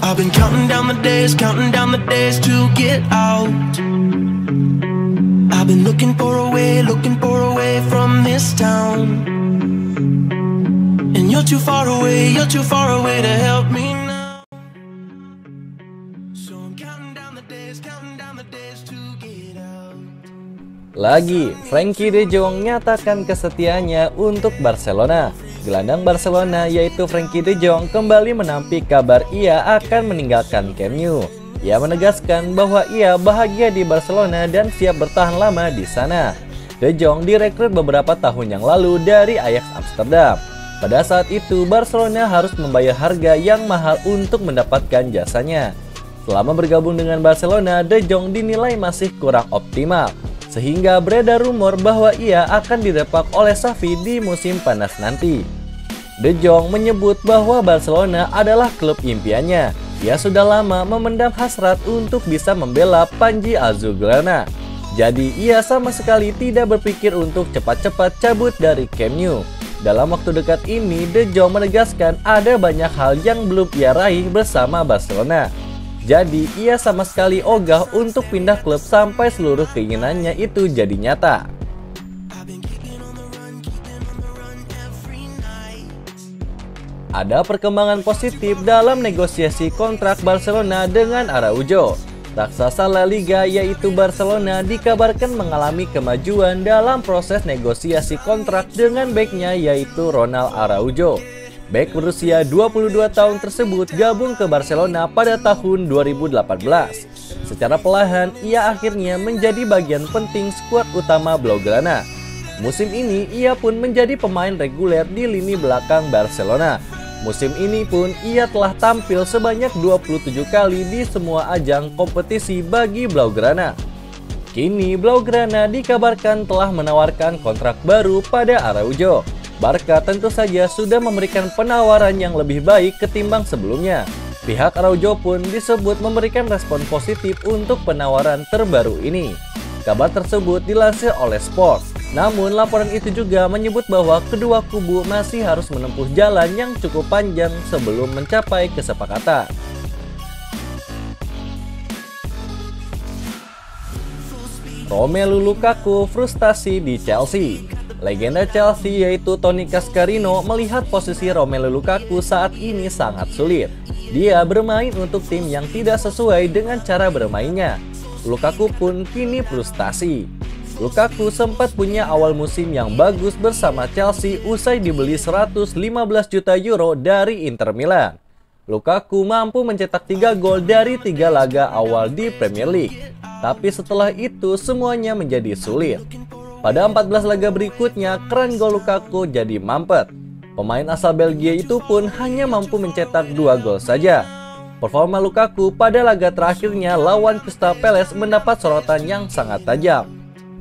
I've been counting down the days to get out. I've been looking for a way from this town. And you're too far away to help me now. So I'm counting down the days to get out. Lagi, Frenkie de Jong nyatakan kesetiaannya untuk Barcelona. Gelandang Barcelona yaitu Frenkie de Jong kembali menampik kabar ia akan meninggalkan Camp Nou. Ia menegaskan bahwa ia bahagia di Barcelona dan siap bertahan lama di sana. De Jong direkrut beberapa tahun yang lalu dari Ajax Amsterdam. Pada saat itu Barcelona harus membayar harga yang mahal untuk mendapatkan jasanya. Selama bergabung dengan Barcelona, De Jong dinilai masih kurang optimal, sehingga beredar rumor bahwa ia akan didepak oleh Xavi di musim panas nanti. De Jong menyebut bahwa Barcelona adalah klub impiannya. Ia sudah lama memendam hasrat untuk bisa membela Panji Azulgrana. Jadi ia sama sekali tidak berpikir untuk cepat-cepat cabut dari Camp Nou. Dalam waktu dekat ini, De Jong menegaskan ada banyak hal yang belum ia raih bersama Barcelona. Jadi ia sama sekali ogah untuk pindah klub sampai seluruh keinginannya itu jadi nyata. Ada perkembangan positif dalam negosiasi kontrak Barcelona dengan Araujo. Raksasa La Liga yaitu Barcelona dikabarkan mengalami kemajuan dalam proses negosiasi kontrak dengan beknya yaitu Ronald Araujo. Bek berusia 22 tahun tersebut gabung ke Barcelona pada tahun 2018. Secara perlahan, ia akhirnya menjadi bagian penting skuad utama Blaugrana. Musim ini, ia pun menjadi pemain reguler di lini belakang Barcelona. Musim ini pun ia telah tampil sebanyak 27 kali di semua ajang kompetisi bagi Blaugrana. Kini Blaugrana dikabarkan telah menawarkan kontrak baru pada Araujo. Barca tentu saja sudah memberikan penawaran yang lebih baik ketimbang sebelumnya. Pihak Araujo pun disebut memberikan respon positif untuk penawaran terbaru ini. Kabar tersebut dilansir oleh Sport. Namun laporan itu juga menyebut bahwa kedua kubu masih harus menempuh jalan yang cukup panjang sebelum mencapai kesepakatan. Romelu Lukaku frustasi di Chelsea. Legenda Chelsea yaitu Tony Cascarino melihat posisi Romelu Lukaku saat ini sangat sulit. Dia bermain untuk tim yang tidak sesuai dengan cara bermainnya. Lukaku pun kini frustasi. Lukaku sempat punya awal musim yang bagus bersama Chelsea usai dibeli 115 juta euro dari Inter Milan. Lukaku mampu mencetak 3 gol dari 3 laga awal di Premier League. Tapi setelah itu semuanya menjadi sulit. Pada 14 laga berikutnya, keran gol Lukaku jadi mampet. Pemain asal Belgia itu pun hanya mampu mencetak 2 gol saja. Performa Lukaku pada laga terakhirnya lawan Crystal Palace mendapat sorotan yang sangat tajam.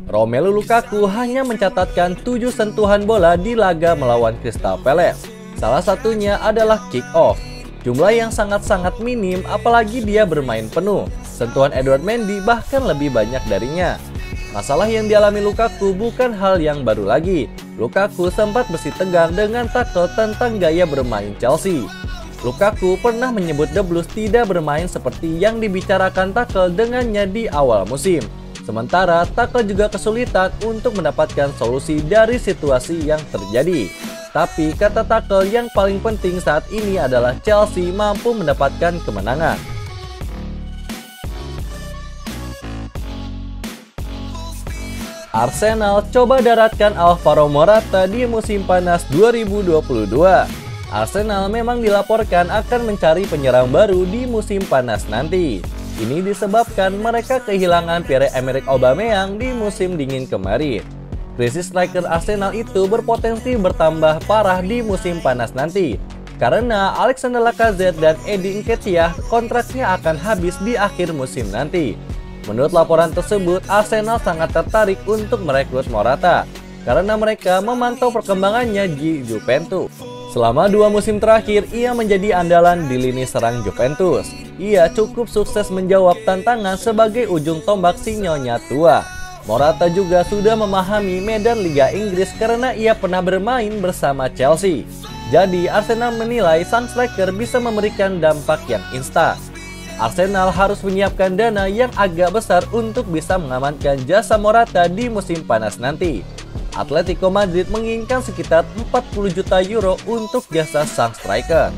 Romelu Lukaku hanya mencatatkan 7 sentuhan bola di laga melawan Crystal Palace. Salah satunya adalah kick off. Jumlah yang sangat-sangat minim apalagi dia bermain penuh. Sentuhan Edouard Mendy bahkan lebih banyak darinya. Masalah yang dialami Lukaku bukan hal yang baru lagi. Lukaku sempat bersitegang dengan tackle tentang gaya bermain Chelsea. Lukaku pernah menyebut The Blues tidak bermain seperti yang dibicarakan tackle dengannya di awal musim. Sementara tackle juga kesulitan untuk mendapatkan solusi dari situasi yang terjadi. Tapi kata tackle yang paling penting saat ini adalah Chelsea mampu mendapatkan kemenangan. Arsenal coba daratkan Alvaro Morata di musim panas 2022. Arsenal memang dilaporkan akan mencari penyerang baru di musim panas nanti. Ini disebabkan mereka kehilangan Pierre-Emerick Aubameyang di musim dingin kemarin. Krisis striker Arsenal itu berpotensi bertambah parah di musim panas nanti. Karena Alexander Lacazette dan Eddie Nketiah kontraknya akan habis di akhir musim nanti. Menurut laporan tersebut, Arsenal sangat tertarik untuk merekrut Morata. Karena mereka memantau perkembangannya di Juventus. Selama 2 musim terakhir, ia menjadi andalan di lini serang Juventus. Ia cukup sukses menjawab tantangan sebagai ujung tombak si nyonya tua. Morata juga sudah memahami medan Liga Inggris karena ia pernah bermain bersama Chelsea. Jadi Arsenal menilai sang striker bisa memberikan dampak yang instan. Arsenal harus menyiapkan dana yang agak besar untuk bisa mengamankan jasa Morata di musim panas nanti. Atletico Madrid menginginkan sekitar 40 juta euro untuk jasa sang striker.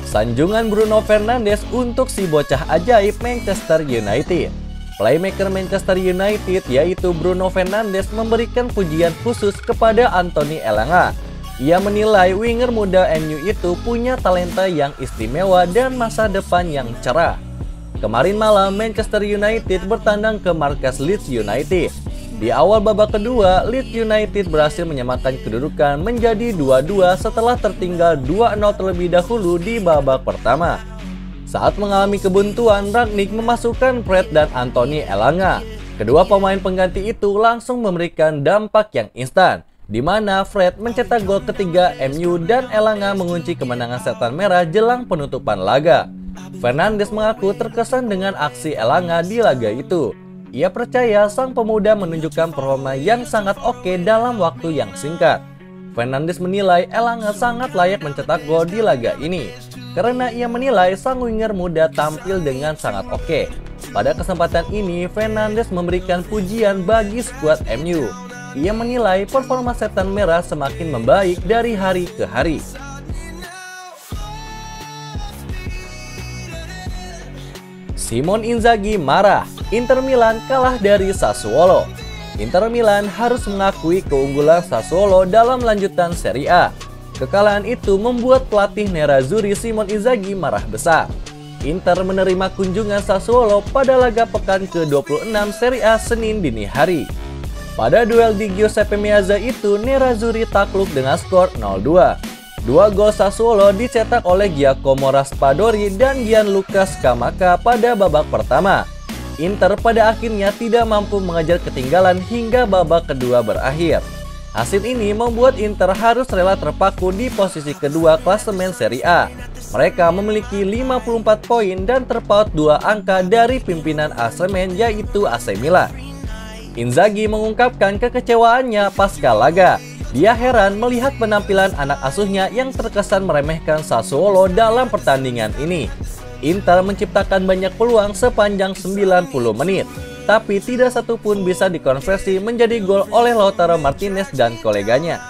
Sanjungan Bruno Fernandes untuk si bocah ajaib Manchester United. Playmaker Manchester United yaitu Bruno Fernandes memberikan pujian khusus kepada Anthony Elanga. Ia menilai winger muda MU itu punya talenta yang istimewa dan masa depan yang cerah. Kemarin malam Manchester United bertandang ke markas Leeds United. Di awal babak kedua, Leeds United berhasil menyamakan kedudukan menjadi 2-2 setelah tertinggal 2-0 terlebih dahulu di babak pertama. Saat mengalami kebuntuan, Rangnick memasukkan Fred dan Anthony Elanga. Kedua pemain pengganti itu langsung memberikan dampak yang instan, di mana Fred mencetak gol ketiga MU dan Elanga mengunci kemenangan setan merah jelang penutupan laga. Fernandes mengaku terkesan dengan aksi Elanga di laga itu. Ia percaya sang pemuda menunjukkan performa yang sangat oke dalam waktu yang singkat. Fernandes menilai Elanga sangat layak mencetak gol di laga ini, karena ia menilai sang winger muda tampil dengan sangat oke. Pada kesempatan ini, Fernandes memberikan pujian bagi skuad MU. Ia menilai performa setan merah semakin membaik dari hari ke hari. Simone Inzaghi marah, Inter Milan kalah dari Sassuolo. Inter Milan harus mengakui keunggulan Sassuolo dalam lanjutan Serie A. Kekalahan itu membuat pelatih Nerazzurri Simone Inzaghi marah besar. Inter menerima kunjungan Sassuolo pada laga pekan ke-26 Serie A Senin dini hari. Pada duel di Giuseppe Meazza itu, Nerazzurri takluk dengan skor 0-2. Dua gol Sassuolo dicetak oleh Giacomo Raspadori dan Gianluca Scamacca pada babak pertama. Inter pada akhirnya tidak mampu mengejar ketinggalan hingga babak kedua berakhir. Hasil ini membuat Inter harus rela terpaku di posisi kedua klasemen Serie A. Mereka memiliki 54 poin dan terpaut 2 angka dari pimpinan klasemen yaitu AC Milan. Inzaghi mengungkapkan kekecewaannya pasca laga. Dia heran melihat penampilan anak asuhnya yang terkesan meremehkan Sassuolo dalam pertandingan ini. Inter menciptakan banyak peluang sepanjang 90 menit, tapi tidak satu pun bisa dikonversi menjadi gol oleh Lautaro Martinez dan koleganya.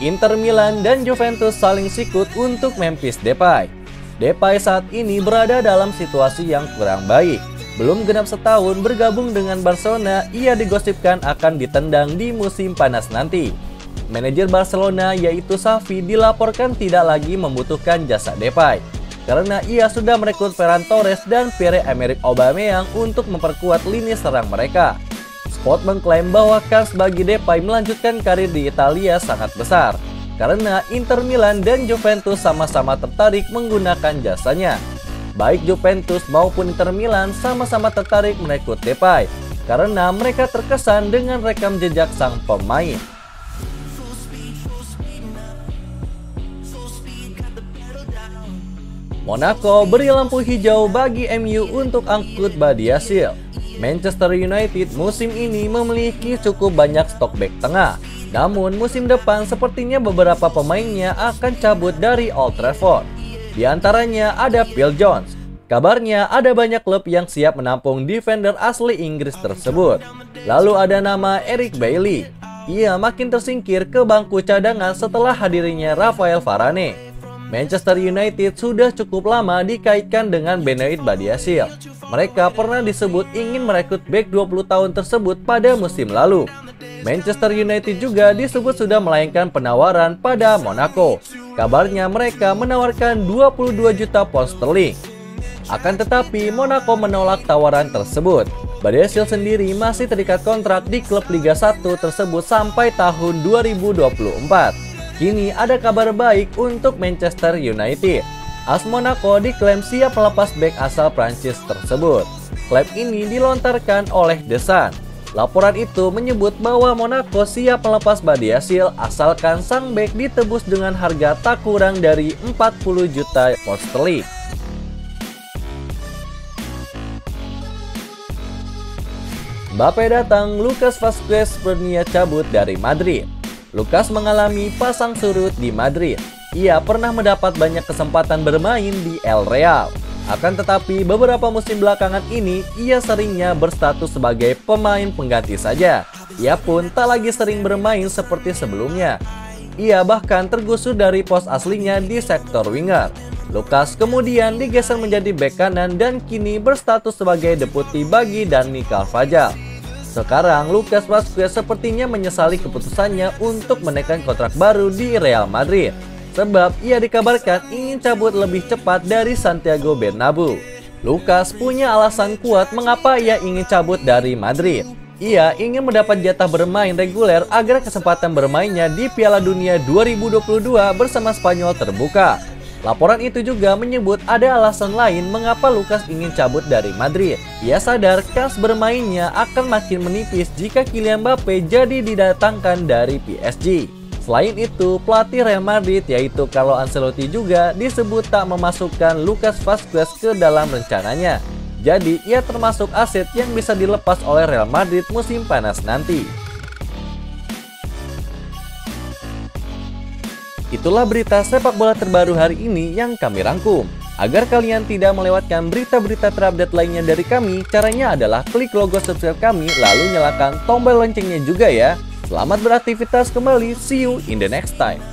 Inter Milan dan Juventus saling sikut untuk Memphis Depay. Depay saat ini berada dalam situasi yang kurang baik. Belum genap setahun bergabung dengan Barcelona, ia digosipkan akan ditendang di musim panas nanti. Manajer Barcelona yaitu Xavi dilaporkan tidak lagi membutuhkan jasa Depay, karena ia sudah merekrut Ferran Torres dan Pierre-Emerick Aubameyang untuk memperkuat lini serang mereka. Sport mengklaim bahwa kans bagi Depay melanjutkan karir di Italia sangat besar, karena Inter Milan dan Juventus sama-sama tertarik menggunakan jasanya. Baik Juventus maupun Inter Milan sama-sama tertarik merekrut Depay karena mereka terkesan dengan rekam jejak sang pemain. Monaco beri lampu hijau bagi MU untuk angkut Badiashile. Manchester United musim ini memiliki cukup banyak stok bek tengah. Namun musim depan sepertinya beberapa pemainnya akan cabut dari Old Trafford. Di antaranya ada Phil Jones. Kabarnya ada banyak klub yang siap menampung defender asli Inggris tersebut. Lalu ada nama Eric Bailly. Ia makin tersingkir ke bangku cadangan setelah hadirnya Rafael Varane. Manchester United sudah cukup lama dikaitkan dengan Benoit Badiashile. Mereka pernah disebut ingin merekrut bek 20 tahun tersebut pada musim lalu. Manchester United juga disebut sudah melayangkan penawaran pada Monaco. Kabarnya mereka menawarkan 22 juta pound sterling. Akan tetapi Monaco menolak tawaran tersebut. Badiashile sendiri masih terikat kontrak di klub Liga 1 tersebut sampai tahun 2024. Kini ada kabar baik untuk Manchester United. AS Monaco diklaim siap melepas bek asal Prancis tersebut. Klaim ini dilontarkan oleh The Sun. Laporan itu menyebut bahwa Monaco siap melepas Badiashile asalkan sang bek ditebus dengan harga tak kurang dari 40 juta pound sterling. Mbappe datang, Lucas Vazquez berniat cabut dari Madrid. Lucas mengalami pasang surut di Madrid. Ia pernah mendapat banyak kesempatan bermain di El Real. Akan tetapi beberapa musim belakangan ini ia seringnya berstatus sebagai pemain pengganti saja. Ia pun tak lagi sering bermain seperti sebelumnya. Ia bahkan tergusur dari pos aslinya di sektor winger. Lucas kemudian digeser menjadi bek kanan dan kini berstatus sebagai deputi bagi Dani Carvajal. Sekarang Lucas Vazquez sepertinya menyesali keputusannya untuk menekan kontrak baru di Real Madrid, sebab ia dikabarkan ingin cabut lebih cepat dari Santiago Bernabeu. Lucas punya alasan kuat mengapa ia ingin cabut dari Madrid. Ia ingin mendapat jatah bermain reguler agar kesempatan bermainnya di Piala Dunia 2022 bersama Spanyol terbuka. Laporan itu juga menyebut ada alasan lain mengapa Lucas ingin cabut dari Madrid. Ia sadar kans bermainnya akan makin menipis jika Kylian Mbappe jadi didatangkan dari PSG. Selain itu, pelatih Real Madrid yaitu Carlo Ancelotti juga disebut tak memasukkan Lucas Vazquez ke dalam rencananya. Jadi, ia termasuk aset yang bisa dilepas oleh Real Madrid musim panas nanti. Itulah berita sepak bola terbaru hari ini yang kami rangkum. Agar kalian tidak melewatkan berita-berita terupdate lainnya dari kami, caranya adalah klik logo subscribe kami lalu nyalakan tombol loncengnya juga ya. Selamat beraktivitas kembali, see you in the next time.